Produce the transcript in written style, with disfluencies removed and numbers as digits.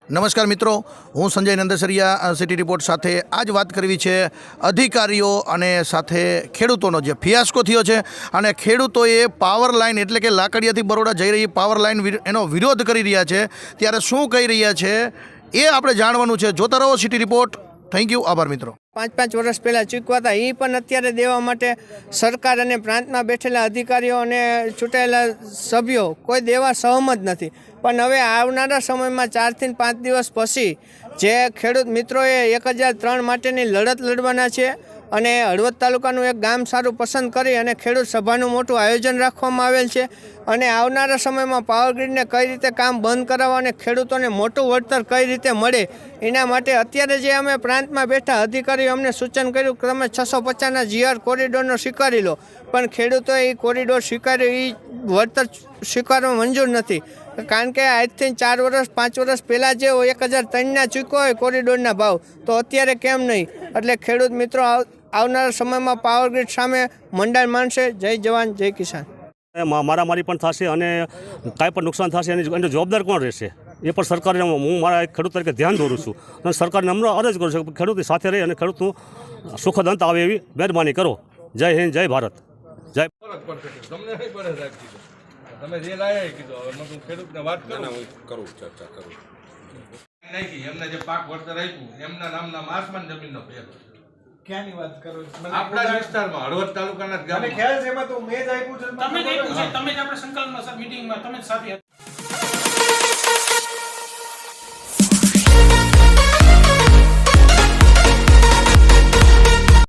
નમસ્કાર મિત્રો, હું સંજય નંદસરિયા સિટી રિપોર્ટ સાથે આજ વાત કરવી છે અધિકારીઓ અને સાથે ખેડૂતોનો જે ફિયાસ્કો થયો છે અને ખેડૂતોએ પાવર લાઇન એટલે કે લાકડિયાથી બરોડા જઈ રહી પાવર લાઇન એનો વિરોધ કરી રહ્યા છે, ત્યારે શું કહી રહ્યા છે એ આપણે જાણવાનું છે। જોતા રહો સિટી રિપોર્ટ। થેન્ક યુ, આભાર મિત્રો। 5 વર્ષ પહેલાં ચૂકવાતા એ પણ અત્યારે દેવા માટે સરકાર અને પ્રાંતમાં બેઠેલા અધિકારીઓ અને ચૂંટાયેલા સભ્યો કોઈ દેવા સહમત નથી। પણ હવે આવનારા સમયમાં 4 થી 5 દિવસ પછી જે ખેડૂત મિત્રોએ 1003 માટેની લડત લડવાના છે અને હળવદ તાલુકાનું એક ગામ સારું પસંદ કરી અને ખેડૂત સભાનું મોટું આયોજન રાખવામાં આવેલ છે અને આવનારા સમયમાં પાવર ગ્રીડને કઈ રીતે કામ બંધ કરાવવા અને ખેડૂતોને મોટું વળતર કઈ રીતે મળે એના માટે અત્યારે જે અમે પ્રાંતમાં બેઠા અધિકારીઓ અમને સૂચન કર્યું કે તમે 650ના GR કોરિડોરનો સ્વીકારી લો, પણ ખેડૂતોએ એ કોરિડોર સ્વીકાર્યો, એ વળતર સ્વીકારવા મંજૂર નથી। કારણ કે આજથી 4 વર્ષ 5 વર્ષ પહેલાં જે 1003ના ચૂક્યો હોય કોરિડોરના ભાવ, તો અત્યારે કેમ નહીં? એટલે ખેડૂત મિત્રો આવનારા સમયમાં પાવર ગ્રીડ સામે મંડાણ માનશે। જય જવાન જય કિસાન। મારામારી પણ થશે અને કાંઈ પણ નુકસાન થશે એની જવાબદાર કોણ રહેશે એ પણ સરકારને હું મારા એક ખેડૂત તરીકે ધ્યાન દોરું છું અને સરકારને નમ્ર અરજ કરું છું કે ખેડૂતની સાથે રહી અને ખેડૂતનું સુખદ અંત આવે એવી મહેરબાની કરો। જય હિન્દ, જય ભારત, જય। તમે જે લાયા કીધું, હવે હું ખેડૂતને વાત કરું ચર્ચા કરું નાખી એમને જે પાક વળતર આપ્યું એમના નામના આસમાન જમીનનો ફેર। ક્યાંની વાત કરો? આપણા વિસ્તારમાં હળવદ તાલુકાના જ ગામમાં ખ્યાલ છે એમાં તો મેં જ આપ્યું છે, તમે જ આપ્યું છે, તમે જ આપણે સંકલનમાં સર મીટિંગમાં તમે જ સાથે